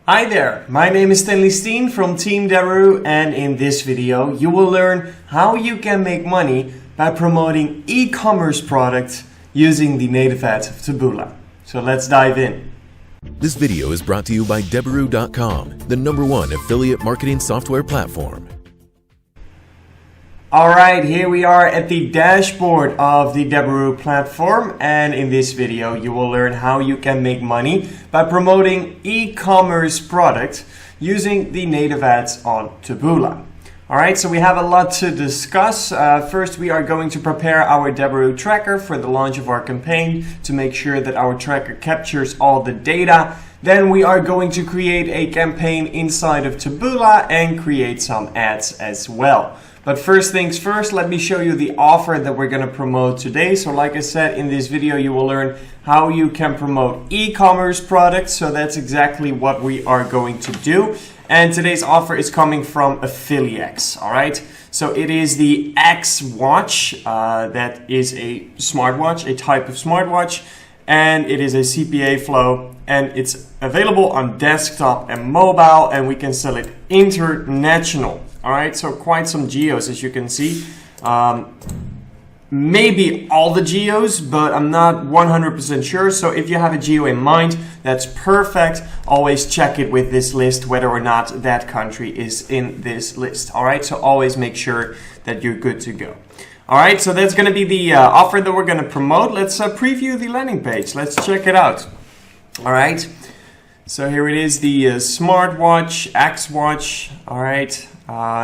Hi there, my name is Stanley Steen from Team Deberoo, and in this video you will learn how you can make money by promoting e-commerce products using the native ads of Taboola. So let's dive in. This video is brought to you by Deberoo.com, the #1 affiliate marketing software platform. Alright, here we are at the dashboard of the Deberoo platform, and in this video you will learn how you can make money by promoting e-commerce products using the native ads on Taboola. Alright, so we have a lot to discuss. First, we are going to prepare our Deberoo tracker for the launch of our campaign to make sure that our tracker captures all the data. Then we are going to create a campaign inside of Taboola and create some ads as well. But first things first, let me show you the offer that we're going to promote today. So like I said, in this video you will learn how you can promote e-commerce products. So that's exactly what we are going to do. And today's offer is coming from Affiliax. Alright, so it is the X watch. That is a smartwatch, a type of smartwatch. And it is a CPA flow. And it's available on desktop and mobile. And we can sell it international. Alright, so quite some geos, as you can see. Maybe all the geos, but I'm not 100% sure. So if you have a geo in mind, that's perfect. Always check it with this list, whether or not that country is in this list. Alright, so always make sure that you're good to go. Alright, so that's going to be the offer that we're going to promote. Let's preview the landing page. Let's check it out. Alright, so here it is, the smartwatch, X watch. Alright.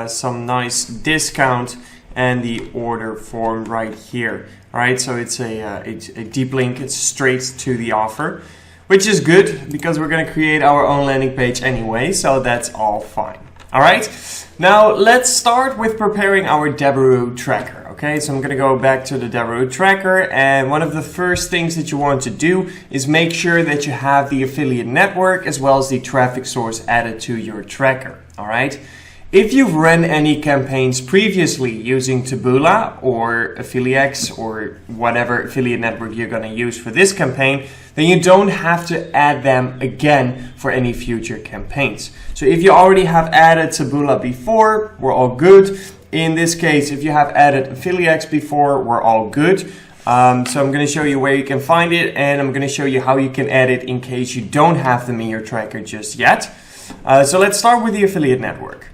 Some nice discount and the order form right here. Alright, so it's a deep link, it's straight to the offer, which is good because we're going to create our own landing page anyway, so that's all fine. Alright, now let's start with preparing our Deberoo tracker. Okay, so I'm going to go back to the Deberoo tracker, and one of the first things that you want to do is make sure that you have the affiliate network as well as the traffic source added to your tracker. Alright. If you've run any campaigns previously using Taboola or Affiliax or whatever affiliate network you're going to use for this campaign, then you don't have to add them again for any future campaigns. So if you already have added Taboola before, we're all good. In this case, if you have added Affiliax before, we're all good. So I'm going to show you where you can find it, and I'm going to show you how you can add it in case you don't have them in your tracker just yet. So let's start with the affiliate network.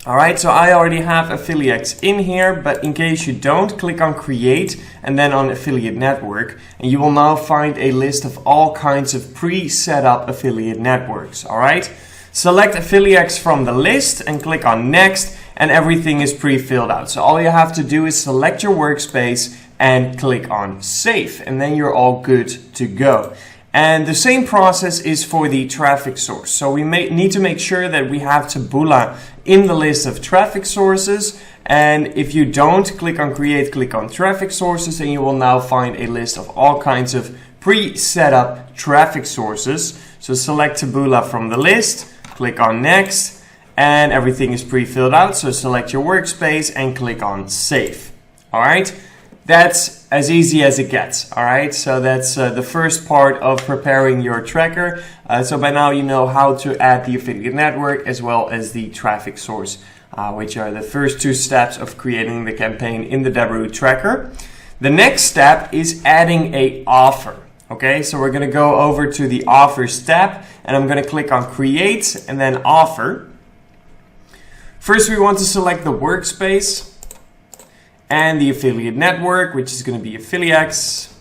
Alright, so I already have Affiliax in here, but in case you don't, click on Create and then on Affiliate Network, and you will now find a list of all kinds of pre-set up affiliate networks. Alright, select Affiliax from the list and click on Next, and everything is pre-filled out. So all you have to do is select your workspace and click on Save, and then you're all good to go. And the same process is for the traffic source. So we need to make sure that we have Taboola in the list of traffic sources. And if you don't, click on Create, click on Traffic Sources, and you will now find a list of all kinds of pre-set up traffic sources. So select Taboola from the list, click on Next, and everything is pre-filled out. So select your workspace and click on Save. All right. That's as easy as it gets. Alright, so that's the first part of preparing your tracker. So by now you know how to add the affiliate network as well as the traffic source, which are the first two steps of creating the campaign in the Deberoo tracker. The next step is adding an offer. Okay, so we're going to go over to the Offers tab, and I'm going to click on Create and then Offer. First we want to select the workspace and the affiliate network, which is going to be Affiliax.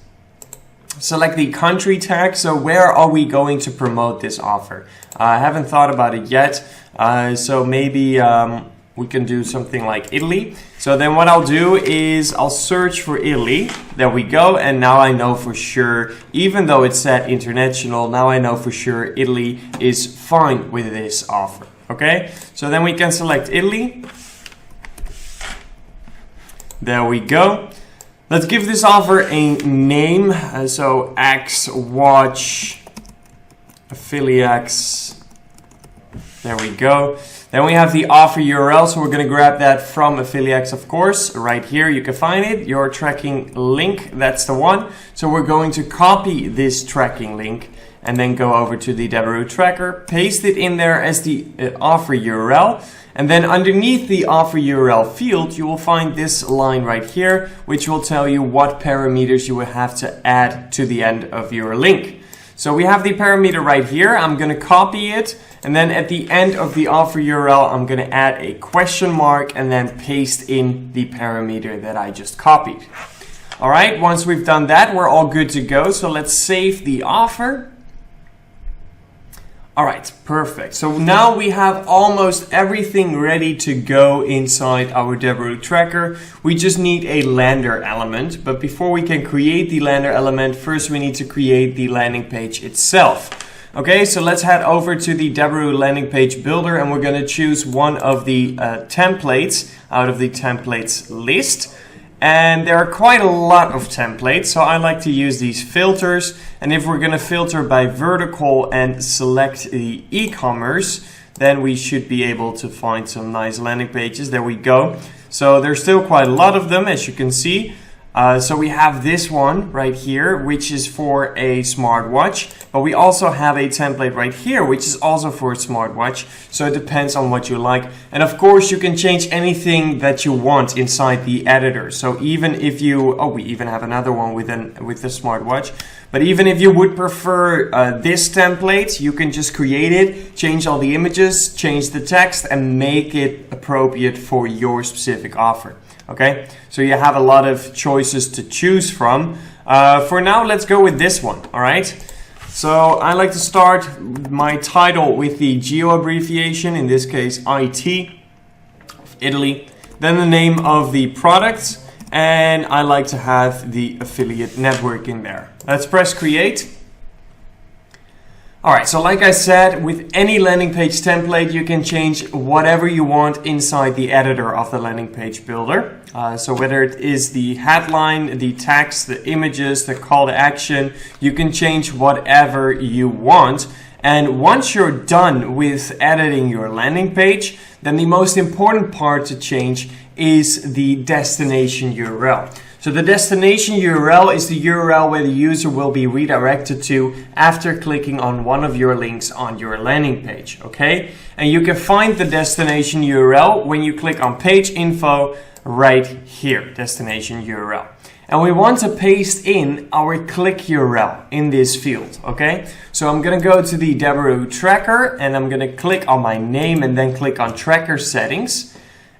Select the country tag. So where are we going to promote this offer? I haven't thought about it yet. So maybe we can do something like Italy. So then what I'll do is I'll search for Italy. There we go. And now I know for sure, even though it said international, now I know for sure Italy is fine with this offer. Okay. So then we can select Italy. There we go. Let's give this offer a name. So X Watch Affiliax. There we go. Then we have the offer URL. So we're going to grab that from Affiliax, of course. Right here you can find it. Your tracking link. That's the one. So we're going to copy this tracking link and then go over to the Deberoo tracker, paste it in there as the offer URL. And then underneath the offer URL field, you will find this line right here, which will tell you what parameters you will have to add to the end of your link. So we have the parameter right here. I'm going to copy it. And then at the end of the offer URL, I'm going to add a question mark and then paste in the parameter that I just copied. All right, once we've done that, we're all good to go. So let's save the offer. All right, perfect. So now we have almost everything ready to go inside our Deberoo tracker. We just need a lander element. But before we can create the lander element, first we need to create the landing page itself. Okay, so let's head over to the Deberoo landing page builder, and we're going to choose one of the templates out of the templates list. And there are quite a lot of templates, so I like to use these filters. And if we're going to filter by vertical and select the e-commerce, then we should be able to find some nice landing pages. There we go. So there's still quite a lot of them, as you can see. So we have this one right here, which is for a smartwatch, but we also have a template right here, which is also for a smartwatch. So it depends on what you like. And of course, you can change anything that you want inside the editor. So even if you, we even have another one with the smartwatch. But even if you would prefer this template, you can just create it, change all the images, change the text, and make it appropriate for your specific offer. Okay, so you have a lot of choices to choose from. For now, let's go with this one. All right, so I like to start my title with the geo abbreviation, in this case IT, Italy, then the name of the product, and I like to have the affiliate network in there. Let's press create. Alright, so like I said, with any landing page template, you can change whatever you want inside the editor of the landing page builder. So whether it is the headline, the text, the images, the call to action, you can change whatever you want. And once you're done with editing your landing page, then the most important part to change is the destination URL. So the destination URL is the URL where the user will be redirected to after clicking on one of your links on your landing page, okay? And you can find the destination URL when you click on page info right here, destination URL. And we want to paste in our click URL in this field, okay? So I'm gonna go to the Deberoo tracker and I'm gonna click on my name and then click on tracker settings.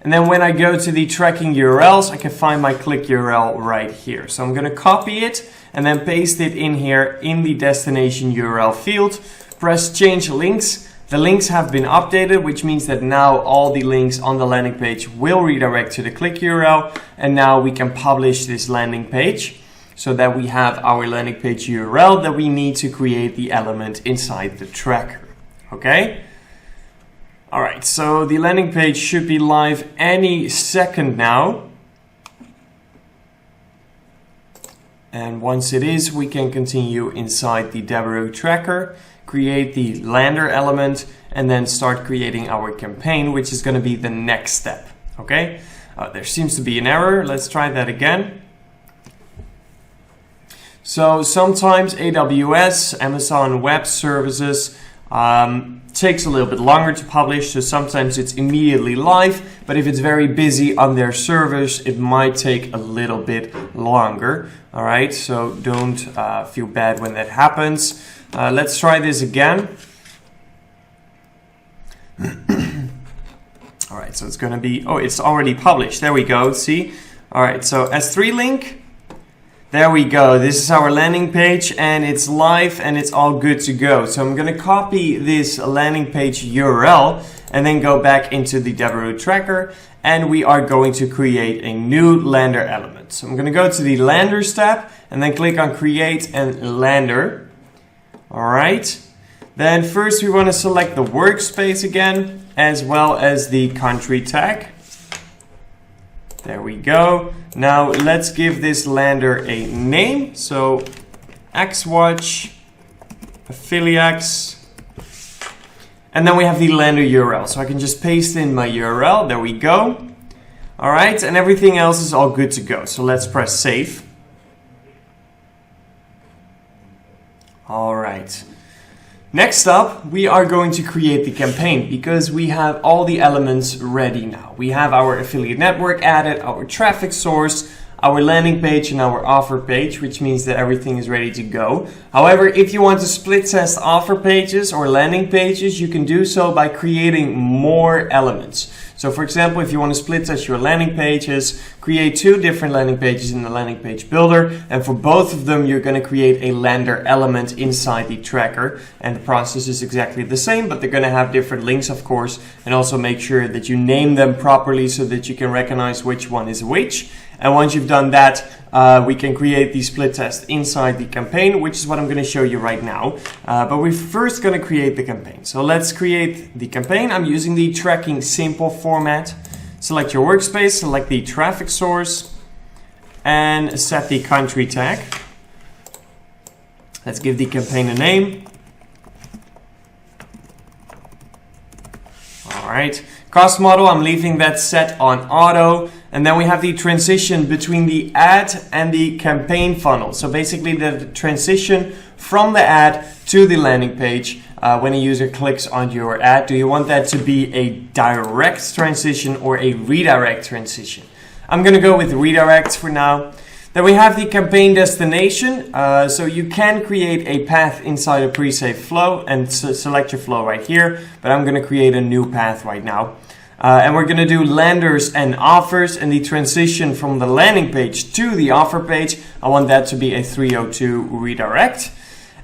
And then when I go to the tracking URLs, I can find my click URL right here. So I'm going to copy it and then paste it in here in the destination URL field. Press change links. The links have been updated, which means that now all the links on the landing page will redirect to the click URL. And now we can publish this landing page so that we have our landing page URL that we need to create the element inside the tracker. Okay? Alright, so the landing page should be live any second now. And once it is, we can continue inside the Deberoo tracker, create the lander element, and then start creating our campaign, which is going to be the next step. Okay, there seems to be an error. Let's try that again. So sometimes AWS, Amazon Web Services, takes a little bit longer to publish, so sometimes it's immediately live, but if it's very busy on their servers, it might take a little bit longer. All right, so don't feel bad when that happens. Let's try this again. All right, so it's going to be, it's already published. There we go, see? All right, so S3 link. There we go. This is our landing page and it's live and it's all good to go. So I'm going to copy this landing page URL and then go back into the Deberoo tracker and we are going to create a new lander element. So I'm going to go to the landers tab and then click on create and lander. All right. Then first we want to select the workspace again as well as the country tag. There we go. Now let's give this lander a name. So Xwatch affiliates. And then we have the lander URL. So I can just paste in my URL. There we go. All right, and everything else is all good to go. So let's press save. All right. Next up, we are going to create the campaign because we have all the elements ready now. We have our affiliate network added, our traffic source, our landing page and our offer page, which means that everything is ready to go. However, if you want to split test offer pages or landing pages, you can do so by creating more elements. So for example, if you want to split test your landing pages, create 2 different landing pages in the landing page builder. And for both of them, you're going to create a lander element inside the tracker. And the process is exactly the same, but they're going to have different links, of course. And also make sure that you name them properly so that you can recognize which one is which. And once you've done that, we can create the split test inside the campaign, which is what I'm going to show you right now. But we're first going to create the campaign. So let's create the campaign. I'm using the tracking simple format. Select your workspace, select the traffic source, and set the country tag. Let's give the campaign a name. All right. Cost model, I'm leaving that set on auto. And then we have the transition between the ad and the campaign funnel. So basically the transition from the ad to the landing page when a user clicks on your ad. Do you want that to be a direct transition or a redirect transition? I'm going to go with redirect for now. Then we have the campaign destination. So you can create a path inside a pre-save flow and select your flow right here. But I'm going to create a new path right now. And we're going to do landers and offers, and the transition from the landing page to the offer page, I want that to be a 302 redirect.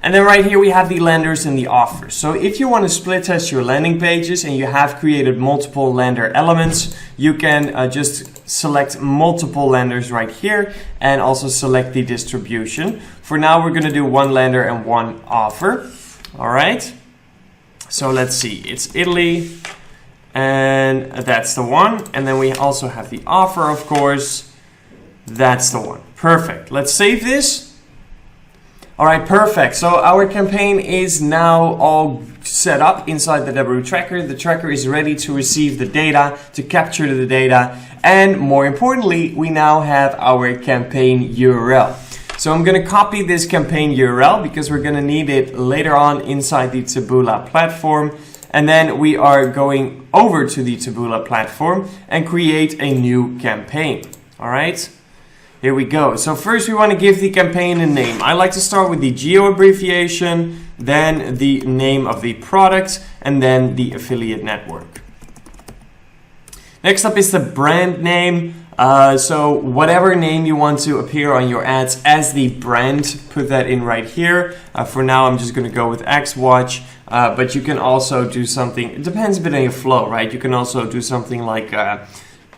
And then right here we have the landers and the offers. So if you want to split test your landing pages and you have created multiple lander elements, you can just select multiple landers right here and also select the distribution. For now, we're going to do 1 lander and 1 offer. All right. So let's see. It's Italy. And that's the one. And then we also have the offer, of course. That's the one. Perfect. Let's save this. All right, perfect. So our campaign is now all set up inside the Deberoo tracker. The tracker is ready to receive the data, to capture the data. And more importantly, we now have our campaign URL. So I'm going to copy this campaign URL because we're going to need it later on inside the Taboola platform. And then we are going over to the Taboola platform and create a new campaign. All right, here we go. So first we want to give the campaign a name. I like to start with the geo abbreviation, then the name of the product, and then the affiliate network. Next up is the brand name. So whatever name you want to appear on your ads as the brand, put that in right here. For now, I'm just going to go with X Watch, but you can also do something, it depends a bit on your flow, right? You can also do something like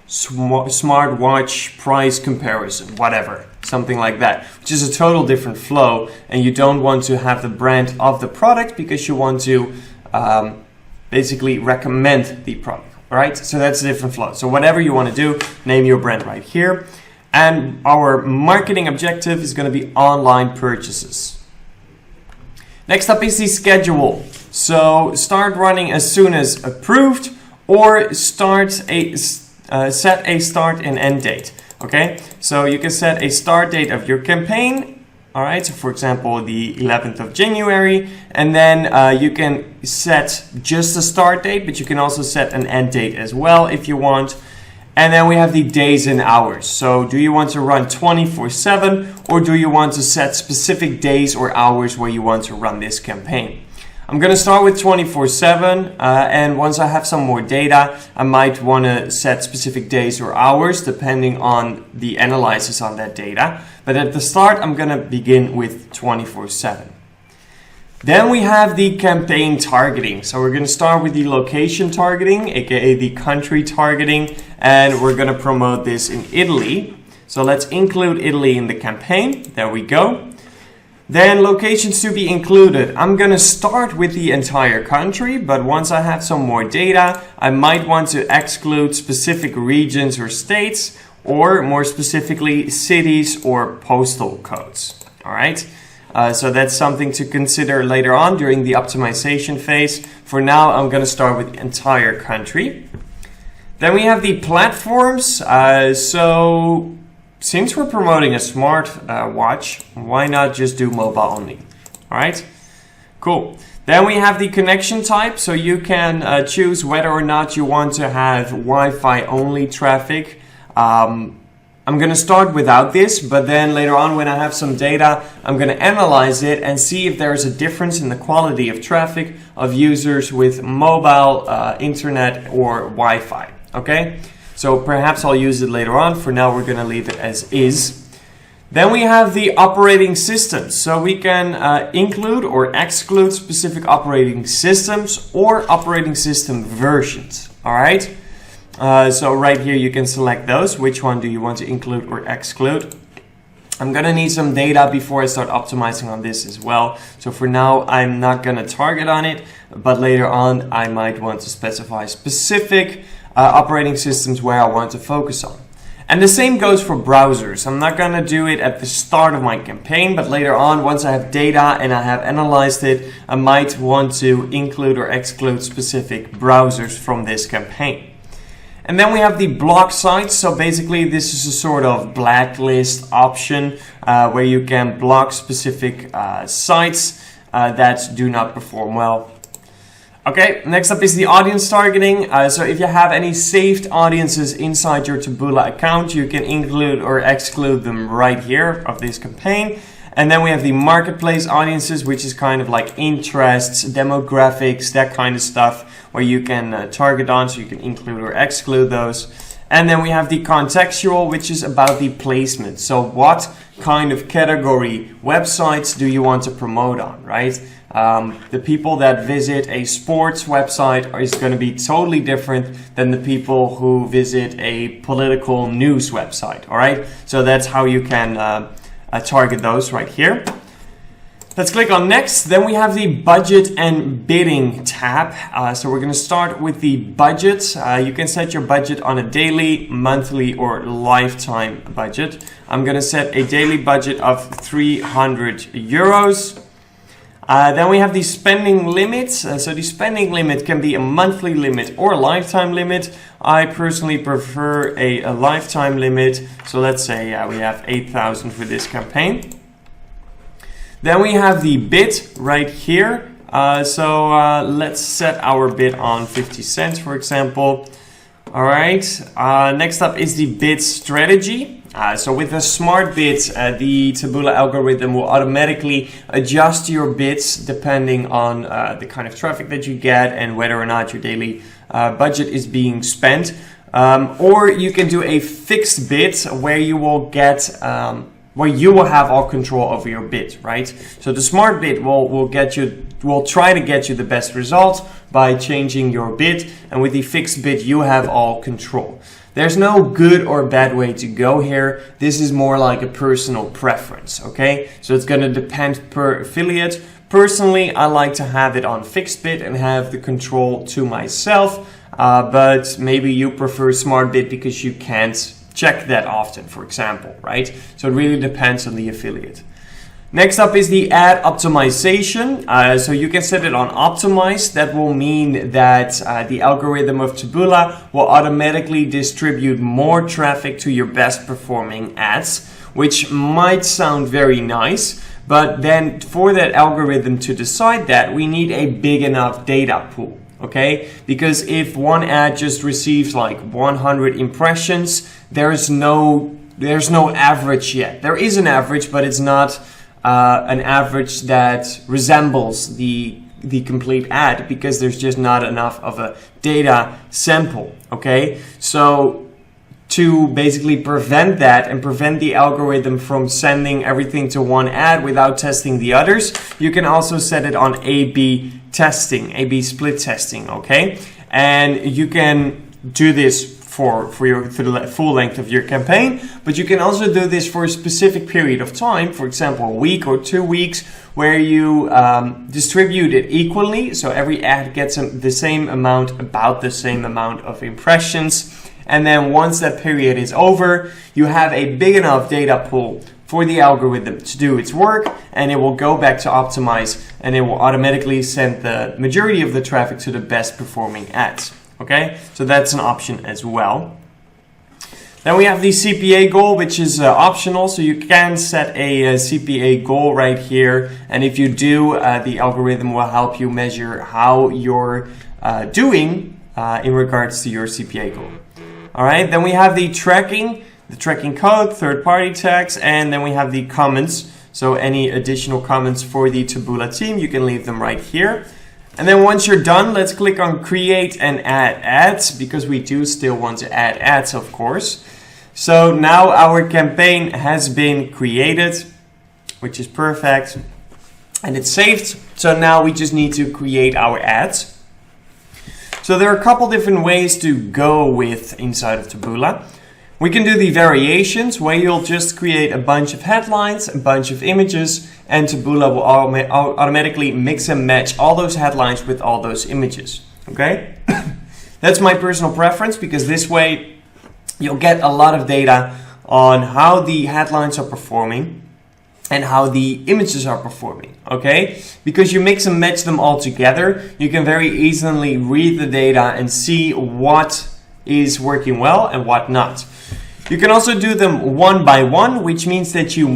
smart watch price comparison, whatever, something like that, which is a total different flow. And you don't want to have the brand of the product because you want to basically recommend the product. Right, so that's a different flow. So whatever you want to do, name your brand right here. And our marketing objective is going to be online purchases. Next up is the schedule. So start running as soon as approved, or set a start and end date. Okay, so you can set a start date of your campaign. All right, so for example, the 11th of January, and then you can set just a start date, but you can also set an end date as well if you want. And then we have the days and hours. So do you want to run 24/7, or do you want to set specific days or hours where you want to run this campaign? I'm going to start with 24/7, and once I have some more data, I might want to set specific days or hours depending on the analysis on that data. But at the start, I'm going to begin with 24/7. Then we have the campaign targeting. So we're going to start with the location targeting, aka the country targeting, and we're going to promote this in Italy. So let's include Italy in the campaign. There we go. Then locations to be included. I'm going to start with the entire country, but once I have some more data, I might want to exclude specific regions or states, or more specifically, cities or postal codes. All right. So that's something to consider later on during the optimization phase. For now, I'm going to start with the entire country. Then we have the platforms. So since we're promoting a smart watch, why not just do mobile only? All right, cool. Then we have the connection type, so you can choose whether or not you want to have Wi-Fi only traffic. I'm going to start without this, but then later on when I have some data, I'm going to analyze it and see if there's a difference in the quality of traffic of users with mobile, internet or Wi-Fi. Okay, so perhaps I'll use it later on. For now, we're going to leave it as is. Then we have the operating systems. So we can include or exclude specific operating systems or operating system versions. All right. So right here you can select those. Which one do you want to include or exclude? I'm going to need some data before I start optimizing on this as well. So for now, I'm not going to target on it, but later on I might want to specify specific operating systems where I want to focus on. And the same goes for browsers. I'm not going to do it at the start of my campaign, but later on, once I have data and I have analyzed it, I might want to include or exclude specific browsers from this campaign. And then we have the block sites. So basically, this is a sort of blacklist option where you can block specific sites that do not perform well. Okay, next up is the audience targeting. So if you have any saved audiences inside your Taboola account, you can include or exclude them right here of this campaign. And then we have the marketplace audiences, which is kind of like interests, demographics, that kind of stuff, where you can target on, so you can include or exclude those. And then we have the contextual, which is about the placement. So what kind of category websites do you want to promote on, right? The people that visit a sports website is going to be totally different than the people who visit a political news website, all right? So that's how you can target those right here. Let's click on next. Then we have the budget and bidding tab. So we're going to start with the budget. You can set your budget on a daily, monthly, or lifetime budget. I'm going to set a daily budget of 300 euros. Then we have the spending limit. So the spending limit can be a monthly limit or a lifetime limit. I personally prefer a lifetime limit. So let's say we have 8,000 for this campaign. Then we have the bid right here. Let's set our bid on 50 cents, for example. All right. Next up is the bid strategy. So with a smart bid, the Taboola algorithm will automatically adjust your bids depending on the kind of traffic that you get and whether or not your daily budget is being spent. Or you can do a fixed bid where you will get where you will have all control over your bid, right? So the smart bid will try to get you the best result by changing your bid, and with the fixed bid you have all control. There's no good or bad way to go here. This is more like a personal preference, okay? So it's gonna depend per affiliate. Personally, I like to have it on fixed bid and have the control to myself, but maybe you prefer smart bid because you can't check that often, for example, right? So it really depends on the affiliate. Next up is the ad optimization. So you can set it on optimized. That will mean that the algorithm of Taboola will automatically distribute more traffic to your best performing ads, which might sound very nice, but then for that algorithm to decide that, we need a big enough data pool. Okay, because if one ad just receives like 100 impressions, there's no average yet. There is an average, but it's not an average that resembles the complete ad because there's just not enough of a data sample. Okay, so to basically prevent that and prevent the algorithm from sending everything to one ad without testing the others, you can also set it on A/B testing, A/B split testing, okay? And you can do this for the full length of your campaign, but you can also do this for a specific period of time, for example, a week or 2 weeks, where you distribute it equally, so every ad gets about the same amount of impressions. And then once that period is over, you have a big enough data pool for the algorithm to do its work, and it will go back to optimize, and it will automatically send the majority of the traffic to the best performing ads. Okay, so that's an option as well. Then we have the CPA goal, which is optional, so you can set a CPA goal right here, and if you do, the algorithm will help you measure how you're doing in regards to your CPA goal. All right, then we have the tracking code, third-party tags, and then we have the comments. So any additional comments for the Taboola team, you can leave them right here. And then once you're done, let's click on create and add ads, because we do still want to add ads, of course. So now our campaign has been created, which is perfect, and it's saved. So now we just need to create our ads. So there are a couple different ways to go with inside of Taboola. We can do the variations, where you'll just create a bunch of headlines, a bunch of images, and Taboola will automatically mix and match all those headlines with all those images. Okay? That's my personal preference, because this way you'll get a lot of data on how the headlines are performing and how the images are performing, okay? Because you mix and match them all together, you can very easily read the data and see what is working well and what not. You can also do them one by one, which means that you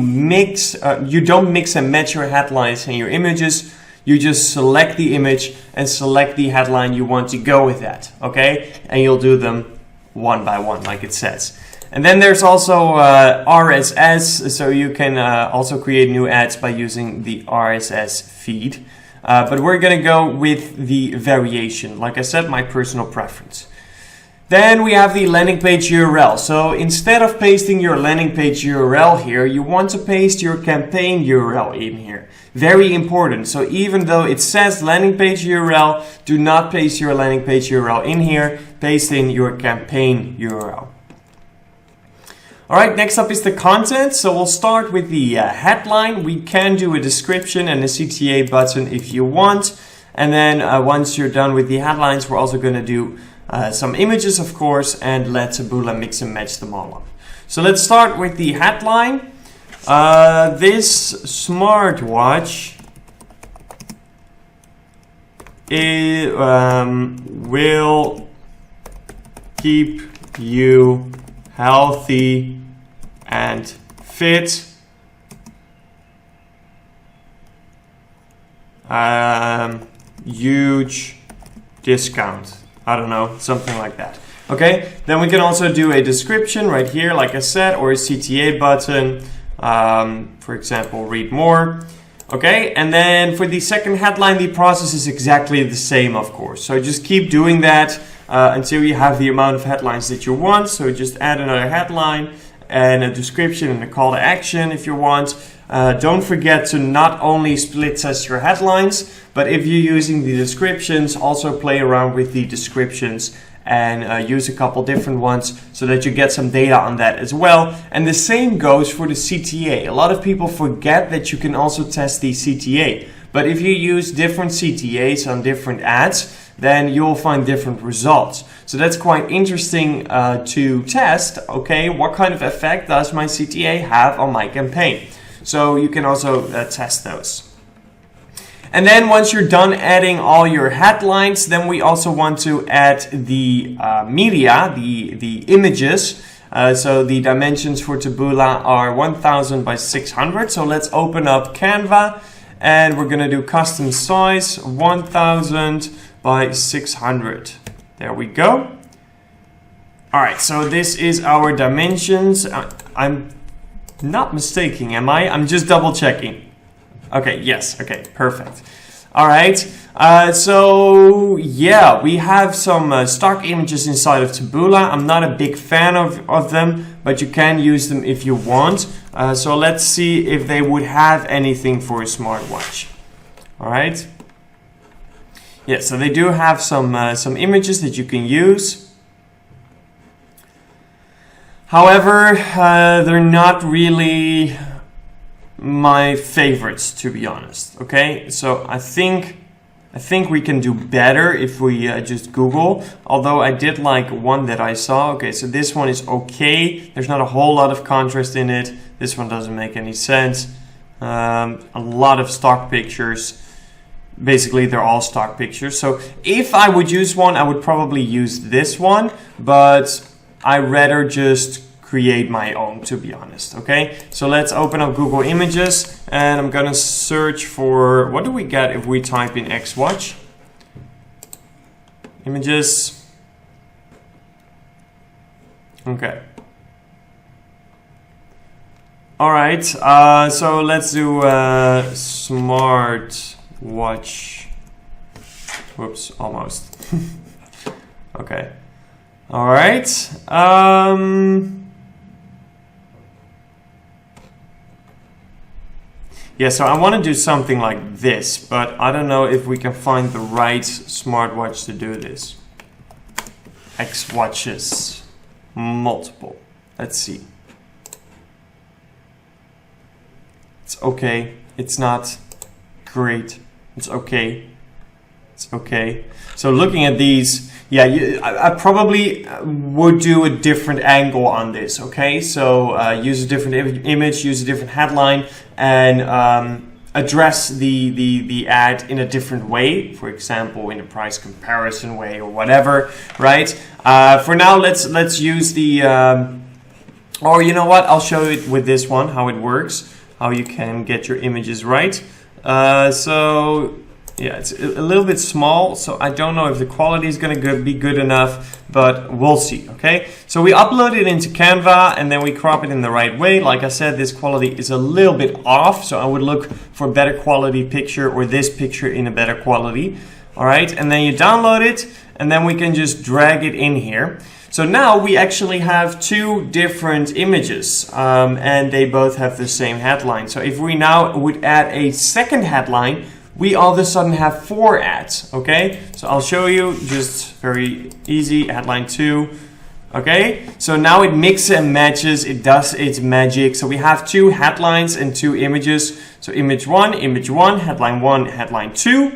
don't mix and match your headlines and your images. You just select the image and select the headline you want to go with that, okay? And you'll do them one by one, like it says. And then there's also RSS, so you can also create new ads by using the RSS feed. But we're gonna go with the variation, like I said, my personal preference. Then we have the landing page URL. So instead of pasting your landing page URL here, you want to paste your campaign URL in here. Very important. So even though it says landing page URL, do not paste your landing page URL in here. Paste in your campaign URL. All right, next up is the content. So we'll start with the headline. We can do a description and a CTA button if you want. And then once you're done with the headlines, we're also going to do some images, of course, and let Taboola mix and match them all up. So let's start with the headline. This smartwatch will keep you healthy and fit. Huge discount. I don't know, something like that. Okay, then we can also do a description right here, like I said, or a CTA button. For example, read more. Okay, and then for the second headline, the process is exactly the same, of course. So just keep doing that until you have the amount of headlines that you want. So just add another headline and a description and a call to action if you want. Don't forget to not only split test your headlines, but if you're using the descriptions, also play around with the descriptions and use a couple different ones so that you get some data on that as well. And the same goes for the CTA. A lot of people forget that you can also test the CTA. But if you use different CTAs on different ads, then you'll find different results. So that's quite interesting to test. Okay, what kind of effect does my CTA have on my campaign? So you can also test those. And then once you're done adding all your headlines, then we also want to add the media, the images. So the dimensions for Taboola are 1000 by 600. So let's open up Canva and we're gonna do custom size 1000 by 600. There we go. All right, so this is our dimensions. I'm not mistaking, am I? I'm just double checking. Okay, yes, okay, perfect. All right, so yeah, we have some stock images inside of Taboola. I'm not a big fan of them, but you can use them if you want. So let's see if they would have anything for a smartwatch. All right. Yeah, so they do have some images that you can use. However, they're not really my favorites, to be honest. Okay, so I think we can do better if we just Google. Although I did like one that I saw. Okay, so this one is okay. There's not a whole lot of contrast in it. This one doesn't make any sense. A lot of stock pictures. Basically, they're all stock pictures. So if I would use one, I would probably use this one. But I rather just create my own, to be honest. Okay, so let's open up Google Images, and I'm gonna search for, what do we get if we type in X-Watch? Images. Okay. All right, so let's do smart watch. Whoops, almost. Okay. All right. Yeah, so I want to do something like this, but I don't know if we can find the right smartwatch to do this. X watches, multiple. Let's see. It's okay. It's not great. It's okay. It's okay. So looking at these, yeah, I probably would do a different angle on this. Okay, so use a different image, use a different headline, and address the ad in a different way. For example, in a price comparison way or whatever. Right. For now, let's use the. Or you know what? I'll show it with this one how it works. How you can get your images right. So yeah, it's a little bit small, so I don't know if the quality is going to be good enough, but we'll see. Okay, so we upload it into Canva and then we crop it in the right way. Like I said, this quality is a little bit off, so I would look for a better quality picture or this picture in a better quality. All right, and then you download it and then we can just drag it in here. So now we actually have two different images and they both have the same headline. So if we now would add a second headline, we all of a sudden have 4 ads. Okay, so I'll show you, just very easy, headline 2. Okay, so now it mixes and matches, it does its magic. So we have 2 headlines and 2 images. So image 1, headline 1, headline 2.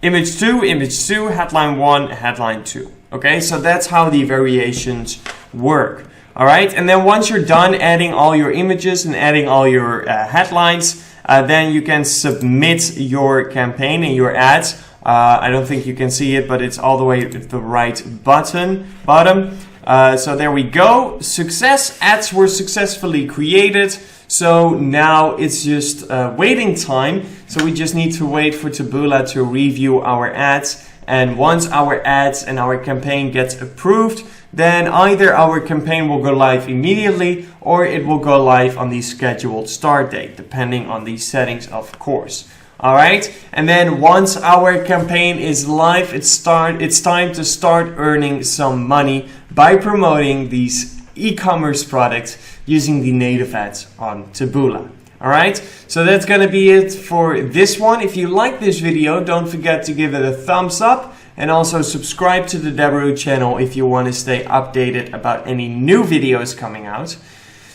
Image 2, headline 1, headline 2. Okay, so that's how the variations work. All right, and then once you're done adding all your images and adding all your headlines, then you can submit your campaign and your ads. I don't think you can see it, but it's all the way at the right bottom. So there we go. Success, ads were successfully created. So now it's just waiting time. So we just need to wait for Taboola to review our ads. And once our ads and our campaign gets approved, then either our campaign will go live immediately or it will go live on the scheduled start date, depending on these settings, of course. All right. And then once our campaign is live, it's time to start earning some money by promoting these e-commerce products using the native ads on Taboola. All right, so that's gonna be it for this one. If you like this video, don't forget to give it a thumbs up and also subscribe to the Deberoo channel if you want to stay updated about any new videos coming out.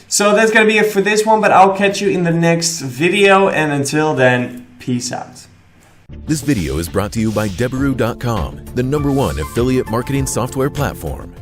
So that's gonna be it for this one, but I'll catch you in the next video, and until then, peace out. This video is brought to you by Deberoo.com, the #1 affiliate marketing software platform.